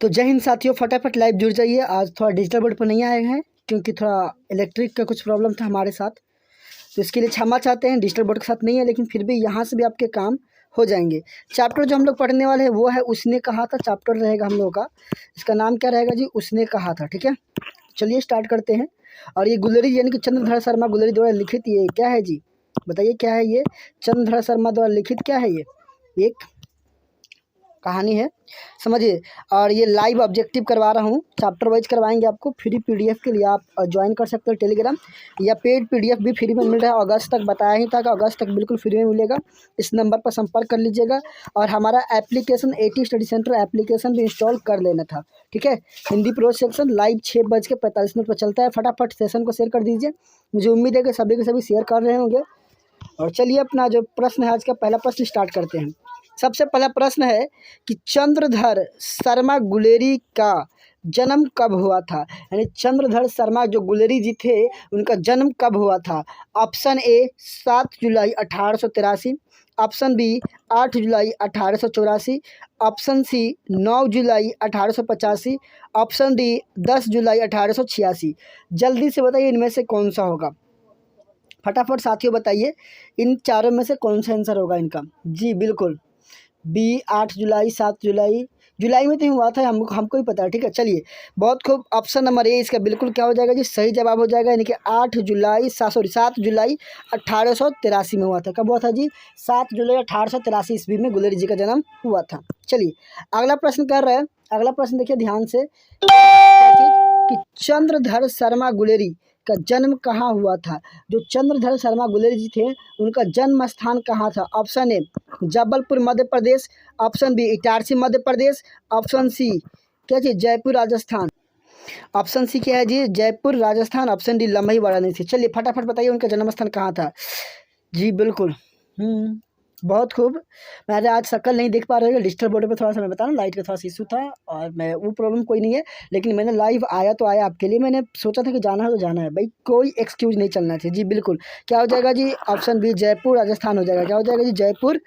तो जय हिंद साथियों, फटाफट लाइव जुड़ जाइए। आज थोड़ा डिजिटल बोर्ड पर नहीं आए हैं क्योंकि थोड़ा इलेक्ट्रिक का कुछ प्रॉब्लम था हमारे साथ, तो इसके लिए क्षमा चाहते हैं। डिजिटल बोर्ड के साथ नहीं है, लेकिन फिर भी यहाँ से भी आपके काम हो जाएंगे। चैप्टर जो हम लोग पढ़ने वाले हैं वो है उसने कहा था। चैप्टर रहेगा हम लोग का, इसका नाम क्या रहेगा जी? उसने कहा था। ठीक है, चलिए स्टार्ट करते हैं। और ये गुलरी यानी कि चंद्रधर शर्मा गुलरी द्वारा लिखित ये क्या है जी? बताइए क्या है ये? चंद्रधर शर्मा द्वारा लिखित क्या है ये? एक कहानी है, समझिए। और ये लाइव ऑब्जेक्टिव करवा रहा हूँ, चैप्टर वाइज करवाएंगे आपको। फ्री पीडीएफ के लिए आप ज्वाइन कर सकते हो टेलीग्राम, या पेड पीडीएफ भी फ्री में मिल रहा है। अगस्त तक बताया ही था कि अगस्त तक बिल्कुल फ्री में मिलेगा। इस नंबर पर संपर्क कर लीजिएगा। और हमारा application AT study centre application भी इंस्टॉल कर लेना था। ठीक है, हिंदी प्रो सेक्शन लाइव 6:45 पर चलता है। फटाफट सेशन को शेयर कर दीजिए। मुझे उम्मीद है कि सभी के सभी शेयर कर रहे होंगे। और चलिए अपना जो प्रश्न है आज का पहला प्रश्न स्टार्ट करते हैं। सबसे पहला प्रश्न है कि चंद्रधर शर्मा गुलेरी का जन्म कब हुआ था? यानी चंद्रधर शर्मा जो गुलेरी जी थे उनका जन्म कब हुआ था? ऑप्शन ए 7 जुलाई 1883, ऑप्शन बी 8 जुलाई 1884, ऑप्शन सी 9 जुलाई 1885, ऑप्शन डी 10 जुलाई 1886। जल्दी से बताइए इनमें से कौन सा होगा। फटाफट साथियों बताइए इन चारों में से कौन सा आंसर होगा इनका। जी बिल्कुल, बी 8 जुलाई 7 जुलाई, जुलाई में तो ही हुआ था, हमको ही पता है। ठीक है, चलिए बहुत खूब। ऑप्शन नंबर ए इसका बिल्कुल क्या हो जाएगा जी? सही जवाब हो जाएगा। यानी कि 7 जुलाई 1883 में हुआ था। कब हुआ था जी? 7 जुलाई 1883 ईस्वी में गुलेरी जी का जन्म हुआ था। चलिए अगला प्रश्न कर रहे हैं। अगला प्रश्न देखिए ध्यान से कि चंद्रधर शर्मा गुलेरी का जन्म कहाँ हुआ था? जो चंद्रधर शर्मा गुलेरी जी थे उनका जन्म स्थान कहाँ था? Option A Jabalpur Madhya Pradesh, option B Itarsi Madhya Pradesh, option C क्या जी जयपुर राजस्थान, ऑप्शन सी क्या है जी? जयपुर राजस्थान, ऑप्शन डी लंबई वाराणसी। चलिए फटाफट बताइए उनका जन्म स्थान कहाँ था। जी बिल्कुल, बहुत खूब। मैं आज शक्ल नहीं देख पा रहे हो, डिजिटल बोर्ड पे थोड़ा सा मैं बता रहा हूँ, लाइट का थोड़ा सा इशू था और मैं वो प्रॉब्लम कोई नहीं है, लेकिन मैंने लाइव आया तो आया आपके लिए। मैंने सोचा था कि जाना है तो जाना है भाई, कोई एक्सक्यूज नहीं चलना चाहिए। जी बिल्कुल, क्या हो जाएगा जी? ऑप्शन बी जयपुर राजस्थान हो जाएगा। क्या हो जाएगा जी? जयपुर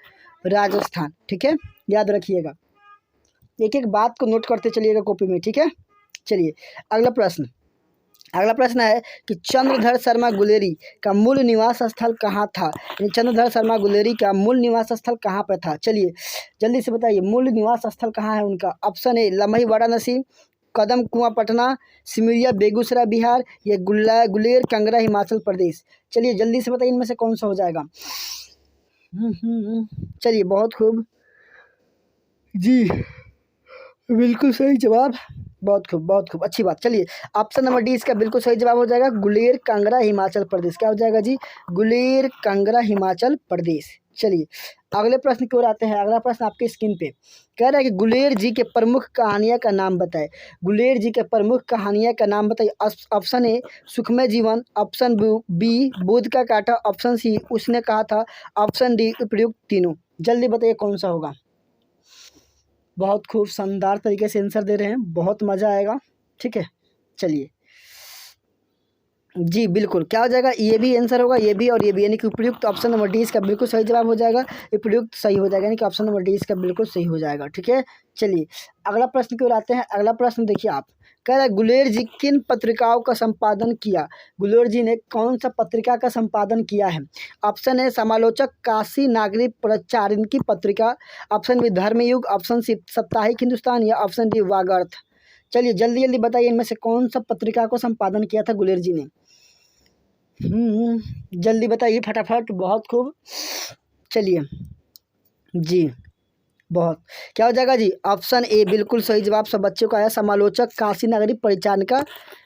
राजस्थान। ठीक है, याद रखिएगा, एक एक बात को नोट करते चलिएगा कॉपी में। ठीक है, चलिए अगला प्रश्न। अगला प्रश्न है कि चंद्रधर शर्मा गुलेरी का मूल निवास स्थल कहाँ था? चंद्रधर शर्मा गुलेरी का मूल निवास स्थल कहाँ पर था? चलिए जल्दी से बताइए मूल निवास स्थल कहाँ है उनका। ऑप्शन ए लम्बई वाराणसी, कदम कुआं पटना, सिमरिया बेगूसराय बिहार, या गुलेर कंगरा हिमाचल प्रदेश। चलिए जल्दी से बताइए इनमें से कौन सा हो जाएगा। चलिए बहुत खूब, जी बिल्कुल सही जवाब, बहुत खूब बहुत खूब, अच्छी बात। चलिए ऑप्शन नंबर डी इसका बिल्कुल सही जवाब हो जाएगा, गुलेर कांगड़ा हिमाचल प्रदेश। क्या हो जाएगा जी? गुलेर कांगड़ा हिमाचल प्रदेश। चलिए अगले प्रश्न की ओर आते हैं। अगला प्रश्न आपके स्क्रीन पे कह रहा है कि गुलेर जी के प्रमुख कहानियाँ का नाम बताए। गुलेर जी के प्रमुख कहानियाँ का नाम बताइए। ऑप्शन ए सुखमय जीवन, ऑप्शन बी बुध का कांटा, ऑप्शन सी उसने कहा था, ऑप्शन डी उपयुक्त तीनों। जल्दी बताइए कौन सा होगा। बहुत खूब, शानदार तरीके से आंसर दे रहे हैं, बहुत मज़ा आएगा। ठीक है, चलिए जी बिल्कुल, क्या हो जाएगा? ये भी आंसर होगा, ये भी और ये भी, यानी कि उपयुक्त ऑप्शन नंबर डी इसका बिल्कुल सही जवाब हो जाएगा। उपयुक्त सही हो जाएगा, यानी कि ऑप्शन नंबर डी इसका बिल्कुल सही हो जाएगा। ठीक है, चलिए अगला प्रश्न की ओर आते हैं। अगला प्रश्न देखिए आप, कह रहा है गुलेर जी किन पत्रिकाओं का संपादन किया? गुलेर जी ने कौन सा पत्रिका का संपादन किया है? ऑप्शन ए समालोचक काशी नागरिक प्रचारिन की पत्रिका, option B Dharmyug, option C Saptahik Hindustan, या ऑप्शन डी वागर्थ। चलिए जल्दी जल्दी बताइए इनमें से कौन सा पत्रिका को संपादन किया था गुलेर जी ने। जल्दी बताइए फटाफट, बहुत खूब। चलिए जी बहुत, क्या हो जाएगा जी? ऑप्शन ए बिल्कुल सही जवाब, सब बच्चों का आया। समालोचक काशी नागरिक परिचारण का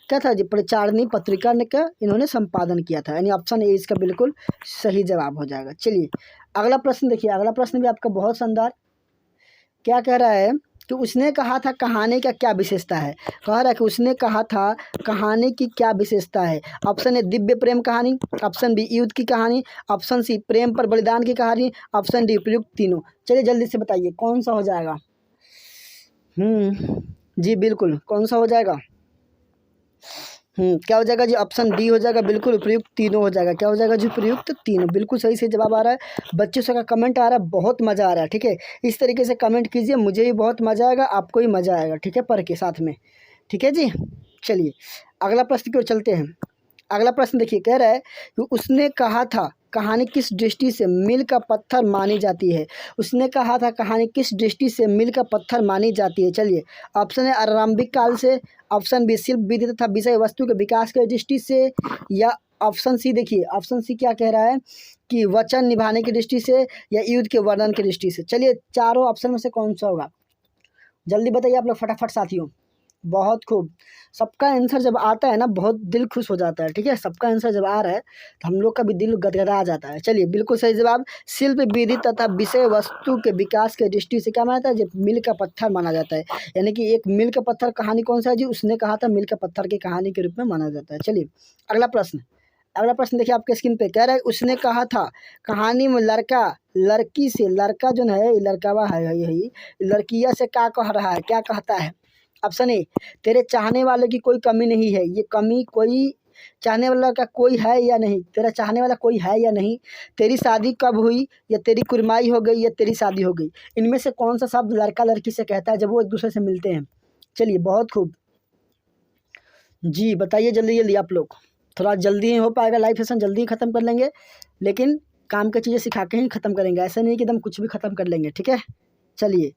क्या था जी? परिचारणी पत्रिका ने का इन्होंने संपादन किया था, यानी ऑप्शन ए इसका बिल्कुल सही जवाब हो जाएगा। चलिए अगला प्रश्न देखिए। अगला प्रश्न भी आपका बहुत शानदार, क्या कह रहा है कि उसने कहा था कहानी का क्या विशेषता है? कह रहा है कि उसने कहा था कहानी की क्या विशेषता है। ऑप्शन ए दिव्य प्रेम कहानी, ऑप्शन बी युद्ध की कहानी, ऑप्शन सी प्रेम पर बलिदान की कहानी, ऑप्शन डी उपयुक्त तीनों। चलिए जल्दी से बताइए कौन सा हो जाएगा। जी बिल्कुल, कौन सा हो जाएगा? क्या हो जाएगा जी? ऑप्शन डी हो जाएगा, बिल्कुल उपयुक्त तीनों हो जाएगा। क्या हो जाएगा जी? उपयुक्त तीनों, बिल्कुल सही से जवाब आ रहा है। बच्चों से का कमेंट आ रहा है, बहुत मज़ा आ रहा है, ठीक है। इस तरीके से कमेंट कीजिए, मुझे भी बहुत मज़ा आएगा, आपको भी मज़ा आएगा, ठीक है, पढ़ के साथ में, ठीक है जी। चलिए अगला प्रश्न की ओर चलते हैं। अगला प्रश्न देखिए, कह रहा है कि उसने कहा था कहानी किस दृष्टि से मील का पत्थर मानी जाती है। उसने कहा था कहानी किस दृष्टि से मील का पत्थर मानी जाती है। चलिए ऑप्शन है आरंभिक काल से, ऑप्शन बी शिल्प विधि तथा विषय वस्तु के विकास के दृष्टि से, या ऑप्शन सी, देखिए ऑप्शन सी क्या कह रहा है कि वचन निभाने की दृष्टि से, या युद्ध के वर्णन की दृष्टि से। चलिए चारों ऑप्शन में से कौन सा होगा, जल्दी बताइए आप लोग फटाफट साथियों। बहुत खूब, सबका आंसर जब आता है ना बहुत दिल खुश हो जाता है, ठीक है। सबका आंसर जब आ रहा है तो हम लोग का भी दिल गदगदा जाता है। चलिए बिल्कुल सही जवाब, शिल्प विधि तथा विषय वस्तु के विकास के दृष्टि से क्या माना जाता है, जब मील का पत्थर माना जाता है। यानी कि एक मील का पत्थर कहानी कौन सा है जी? उसने कहा था मील का पत्थर की कहानी के रूप में माना जाता है। चलिए अगला प्रश्न, अगला प्रश्न देखिए आपके स्क्रीन पे, कह रहा है उसने कहा था कहानी में लड़का लड़की से, लड़का जो है लड़कावा है, यही लड़किया से क्या कह रहा है, क्या कहता है। ऑप्शन ए, तेरे चाहने वाले की कोई कमी नहीं है। ये कमी कोई चाहने वाला का कोई है या नहीं, तेरा चाहने वाला कोई है या नहीं, तेरी शादी कब हुई, या तेरी कुर्माई हो गई, या तेरी शादी हो गई। इनमें से कौन सा शब्द लड़का लड़की से कहता है जब वो एक दूसरे से मिलते हैं। चलिए बहुत खूब, जी बताइए जल्दी जल्दी आप लोग, थोड़ा जल्दी ही हो पाएगा, लाइव सेशन जल्दी ही ख़त्म कर लेंगे, लेकिन काम की चीज़ें सिखा के ही ख़त्म करेंगे, ऐसा नहीं कि एकदम कुछ भी ख़त्म कर लेंगे, ठीक है। चलिए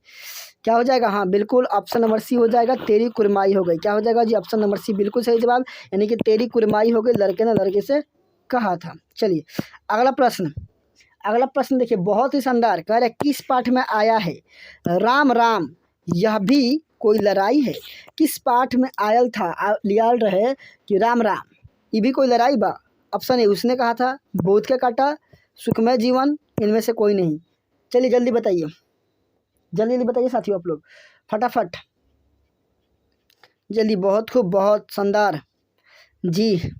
क्या हो जाएगा, हाँ बिल्कुल ऑप्शन नंबर सी हो जाएगा, तेरी कुरमाई हो गई। क्या हो जाएगा जी? ऑप्शन नंबर सी बिल्कुल सही जवाब, यानी कि तेरी कुरमाई हो गई, लड़के ने लड़के से कहा था। चलिए अगला प्रश्न, अगला प्रश्न देखिए बहुत ही शानदार, कह रहे किस पाठ में आया है राम राम यह भी कोई लड़ाई है। किस पाठ में आयल था, लियाल रहे कि राम राम ये भी कोई लड़ाई बा। ऑप्शन ए, उसने कहा था, बोध के काटा, सुखमय जीवन, इनमें से कोई नहीं। चलिए जल्दी बताइए, जल्दी जल्दी बताइए साथियों आप लोग फटाफट, जल्दी, बहुत खूब, बहुत शानदार जी।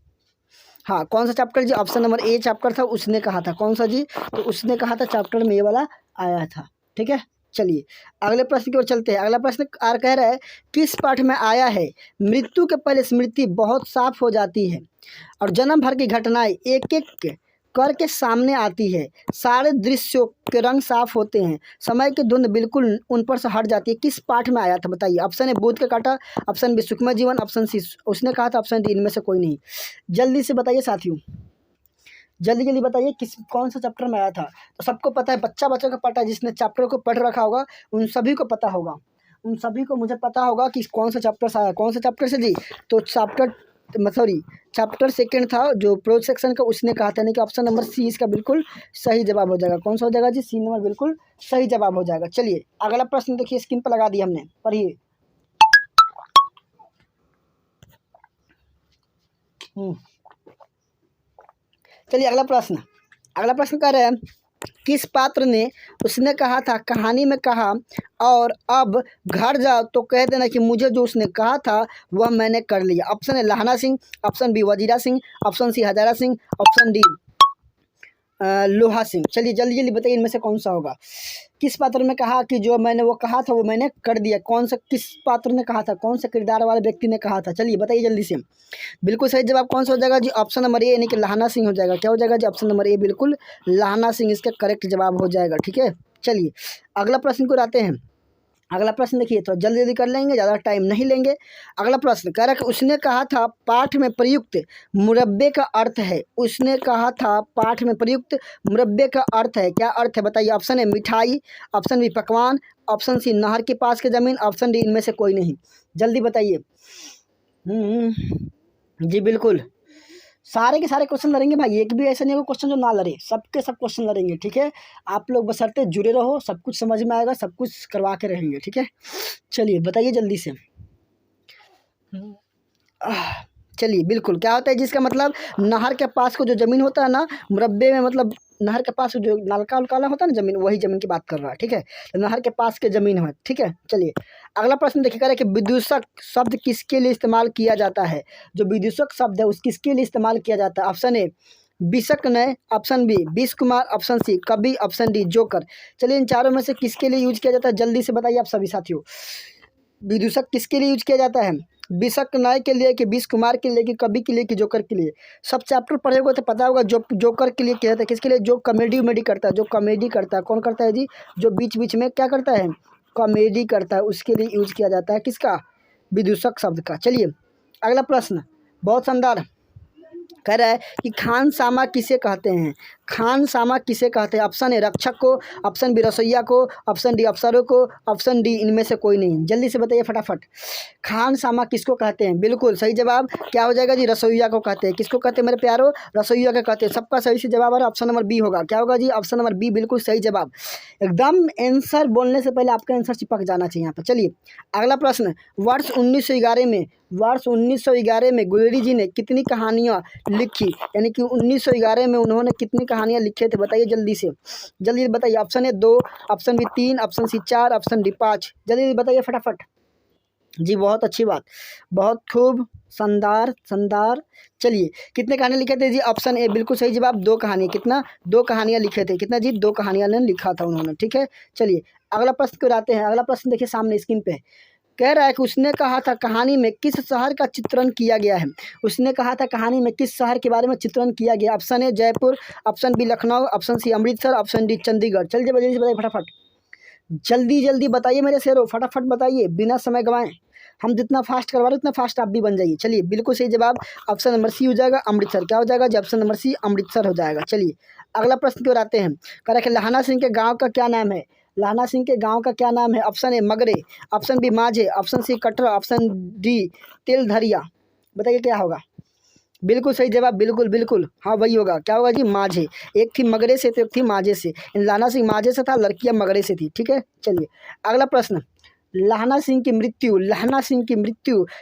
हाँ कौन सा चैप्टर जी? ऑप्शन नंबर ए चैप्टर था, उसने कहा था। कौन सा जी? तो उसने कहा था चैप्टर में ये वाला आया था, ठीक है। चलिए अगले प्रश्न की ओर चलते हैं। अगला प्रश्न आर कह रहा है किस पाठ में आया है मृत्यु के पहले स्मृति बहुत साफ हो जाती है और जन्म भर की घटनाएं एक एक करके सामने आती है, सारे दृश्यों के रंग साफ होते हैं, समय की धुंध बिल्कुल उन पर से हट जाती है। किस पाठ में आया था बताइए। ऑप्शन ए बोध का कांटा, ऑप्शन बी सुखमय जीवन, ऑप्शन सी उसने कहा था, ऑप्शन डी इनमें से कोई नहीं। जल्दी से बताइए साथियों, जल्दी जल्दी बताइए किस कौन सा चैप्टर में आया था। तो सबको पता है, बच्चा बच्चा को पता है, जिसने चैप्टर को पढ़ रखा होगा उन सभी को पता होगा, उन सभी को मुझे पता होगा कि कौन सा चैप्टर से आया। कौन सा चैप्टर से जी? तो चैप्टर सॉरी चैप्टर सेकंड था जो प्रोज सेक्शन का, उसने कहा था, यानी कि ऑप्शन नंबर सी इसका बिल्कुल सही जवाब हो जाएगा। कौन सा हो जाएगा जी? सी नंबर बिल्कुल सही जवाब हो जाएगा। चलिए अगला प्रश्न देखिए, स्क्रीन पर लगा दिया हमने, पढ़िए। चलिए अगला प्रश्न, अगला प्रश्न कह रहे हैं किस पात्र ने उसने कहा था कहानी में कहा और अब घर जाओ तो कह देना कि मुझे जो उसने कहा था वह मैंने कर लिया। ऑप्शन है Lahna Singh, option B Wazira Singh, option C Hazara Singh, option D Loha Singh. चलिए जल्दी जल्दी बताइए इनमें से कौन सा होगा। किस पात्र में कहा कि जो मैंने वो कहा था वो मैंने कर दिया। कौन सा, किस पात्र ने कहा था, कौन सा किरदार वाले व्यक्ति ने कहा था। चलिए बताइए जल्दी से। बिल्कुल सही जवाब कौन सा हो जाएगा जी? ऑप्शन नंबर ए यानी कि लहाना सिंह हो जाएगा। क्या हो जाएगा जी? ऑप्शन नंबर ए बिल्कुल लहाना सिंह इसका करेक्ट जवाब हो जाएगा, ठीक है। चलिए अगला प्रश्न को आते हैं। अगला प्रश्न देखिए, तो जल्दी जल्दी कर लेंगे, ज़्यादा टाइम नहीं लेंगे। अगला प्रश्न कह रहा है कि उसने कहा था पाठ में प्रयुक्त मुरब्बे का अर्थ है। उसने कहा था पाठ में प्रयुक्त मुरब्बे का अर्थ है, क्या अर्थ है बताइए। ऑप्शन है मिठाई, ऑप्शन बी पकवान, ऑप्शन सी नहर के पास की ज़मीन, ऑप्शन डी इनमें से कोई नहीं। जल्दी बताइए। जी बिल्कुल, सारे के सारे क्वेश्चन लड़ेंगे भाई, एक भी ऐसा नहीं होगा क्वेश्चन जो ना लड़े, सबके सब क्वेश्चन लड़ेंगे, ठीक है। आप लोग बशर्ते जुड़े रहो, सब कुछ समझ में आएगा, सब कुछ करवा के रहेंगे, ठीक है। चलिए बताइए जल्दी से। चलिए बिल्कुल, क्या होता है जिसका मतलब नहर के पास को जो ज़मीन होता है ना, मुरब्बे में मतलब नहर के पास जो नलका उलका होता है ना ज़मीन, वही ज़मीन की बात कर रहा है, ठीक है। तो नहर के पास के ज़मीन है, ठीक है। चलिए अगला प्रश्न देखिए, कह रहा है कि विदूषक शब्द किसके लिए इस्तेमाल किया जाता है। जो विदूषक शब्द है उस किसके लिए इस्तेमाल किया जाता है। ऑप्शन ए बिशक नय, ऑप्शन बी बीस कुमार, ऑप्शन सी कवि, ऑप्शन डी जोकर। चलिए इन चारों में से किसके लिए यूज किया जाता है, जल्दी से बताइए आप सभी साथियों। विदूषक किसके लिए यूज किया जाता है। बिशक नाय के लिए कि बीस कुमार के लिए कि कवि के लिए कि जोकर के लिए। सब चैप्टर पढ़े होगा तो पता होगा जोकर के लिए क्या होता है, किसके लिए, जो कॉमेडी उमेडी करता है, जो कॉमेडी करता है। कौन करता है जी, जो बीच बीच में क्या करता है, कॉमेडी करता है, उसके लिए यूज किया जाता है किसका, विदूषक शब्द का। चलिए अगला प्रश्न बहुत शानदार कह रहा है कि खानसामा किसे कहते हैं। खानसामा किसे कहते हैं। ऑप्शन ए रक्षक को, ऑप्शन बी रसोइया को, ऑप्शन डी अफसरों को, ऑप्शन डी इनमें से कोई नहीं। जल्दी से बताइए फटाफट, खानसामा किसको कहते हैं। बिल्कुल सही जवाब क्या हो जाएगा जी, रसोइया को कहते हैं। किसको कहते हैं मेरे प्यारो, रसोइया को कहते हैं। सबका सही से जवाब आ रहा है, ऑप्शन नंबर बी होगा। क्या होगा जी, ऑप्शन नंबर बी बिल्कुल सही जवाब। एकदम आंसर बोलने से पहले आपका आंसर चिपक जाना चाहिए यहाँ पर। चलिए अगला प्रश्न, वर्ष 1911 में गुलेरी जी ने कितनी कहानियाँ लिखी, यानी कि 1911 में उन्होंने कितनी कहानियाँ लिखे थे, बताइए जल्दी से, जल्दी बताइए। Option A 2, option B 3, option C 4, option D 5। जल्दी बताइए फटाफट जी। बहुत अच्छी बात, बहुत खूब, शानदार शानदार। चलिए कितने कहानियाँ लिखे थे जी, ऑप्शन ए बिल्कुल सही जवाब, 2 कहानियाँ। कितना, 2 कहानियाँ लिखे थे। कितना जी, 2 कहानियाँ ने लिखा था उन्होंने, ठीक है। चलिए अगला प्रश्न को आते हैं। अगला प्रश्न देखिए सामने स्क्रीन पे, कह रहा है कि उसने कहा था कहानी में किस शहर का चित्रण किया गया है। उसने कहा था कहानी में किस शहर के बारे में चित्रण किया गया। Option A Jaipur, option B Lucknow, option C Amritsar, option D Chandigarh. चलिए जल्दी से बताइए फटाफट, जल्दी जल्दी बताइए मेरे शेरों, फटाफट बताइए बिना समय गंवाएं। हम जितना फास्ट करवा रहे उतना फास्ट आप भी बन जाइए। चलिए बिल्कुल सही जवाब ऑप्शन नंबर सी हो जाएगा, अमृतसर। क्या हो जाएगा जी, ऑप्शन नंबर सी अमृतसर हो जाएगा। चलिए अगला प्रश्न की ओर आते हैं। कह रहे हैं लहाना सिंह के गाँव का क्या नाम है। लहाना सिंह के गांव का क्या नाम है। Option A Magre, option B Majhe, option C Katra, option D Teldharia. बताइए क्या होगा। बिल्कुल सही जवाब, बिल्कुल बिल्कुल हाँ वही होगा। क्या होगा जी, माझे। एक थी मगरे से तो एक थी माझे से। लहाना सिंह माझे से था, लड़कियां मगरे से थी, ठीक है। चलिए अगला प्रश्न, लहाना सिंह की मृत्यु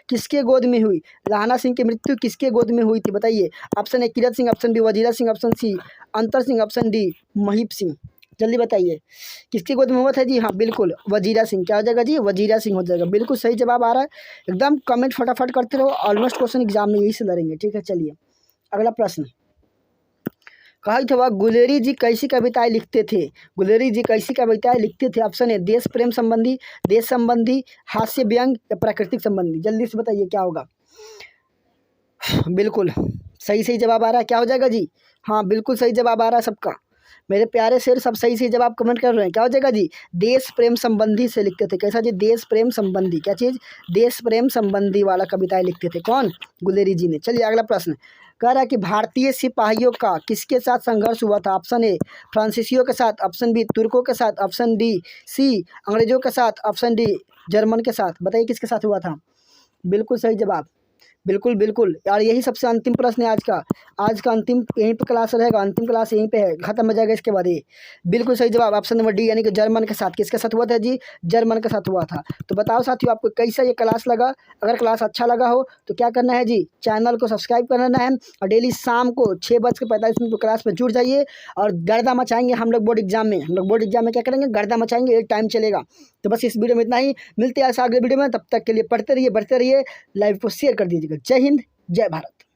किसके गोद में हुई। लहाना सिंह की मृत्यु किसके गोद में हुई थी, बताइए। Option A Kirat Singh, option B Wazira Singh, option C Antar Singh, option D Mahip Singh. जल्दी बताइए किसके गोद में हुआ था जी। हाँ बिल्कुल वजीरा सिंह। क्या हो जाएगा जी, वजीरा सिंह हो जाएगा। बिल्कुल सही जवाब आ रहा है। एकदम कमेंट फटाफट करते रहो, ऑलमोस्ट क्वेश्चन एग्जाम में यही से लड़ेंगे, ठीक है। चलिए अगला प्रश्न, कहा था गुलेरी जी कैसी कविताएं लिखते थे। गुलेरी जी कैसी कविताएं लिखते थे। ऑप्शन ए देश प्रेम संबंधी, देश संबंधी, हास्य व्यंग या प्राकृतिक संबंधी। जल्दी से बताइए क्या होगा। बिल्कुल सही जवाब आ रहा है। क्या हो जाएगा जी, हाँ बिल्कुल सही जवाब आ रहा है सबका। मेरे प्यारे शेर सब सही जवाब कमेंट कर रहे हैं। क्या हो जाएगा जी, देश प्रेम संबंधी से लिखते थे। कैसा जी, देश प्रेम संबंधी। क्या चीज़, देश प्रेम संबंधी वाला कविताएं लिखते थे। कौन, गुलेरी जी ने। चलिए अगला प्रश्न, कह रहा है कि भारतीय सिपाहियों का किसके साथ संघर्ष हुआ था। ऑप्शन ए फ्रांसीसियों के साथ, ऑप्शन बी तुर्कों के साथ, ऑप्शन डी सी अंग्रेजों के साथ, ऑप्शन डी जर्मन के साथ। बताइए किसके साथ हुआ था। बिल्कुल सही जवाब, बिल्कुल बिल्कुल यार। यही सबसे अंतिम प्रश्न है आज का अंतिम यहीं पे क्लास रहेगा। अंतिम क्लास यहीं पे है, खत्म हो जाएगा इसके बाद ये। बिल्कुल सही जवाब ऑप्शन नंबर डी, यानी कि जर्मन के साथ। किसके साथ हुआ था जी, जर्मन के साथ हुआ था। तो बताओ साथियों आपको कैसा ये क्लास लगा। अगर क्लास अच्छा लगा हो तो क्या करना है जी, चैनल को सब्सक्राइब करना है और डेली शाम को 6:45 को क्लास में जुड़ जाइए और गर्दा मचाएंगे हम लोग बोर्ड एग्जाम में। हम लोग बोर्ड एग्जाम में क्या करेंगे, गर्दा मचाएंगे, एक टाइम चलेगा। तो बस इस वीडियो में इतना ही, मिलते हैं अगले वीडियो में। तब तक के लिए पढ़ते रहिए, बढ़ते रहिए, लाइव को शेयर कर दीजिएगा। जय हिंद, जय भारत।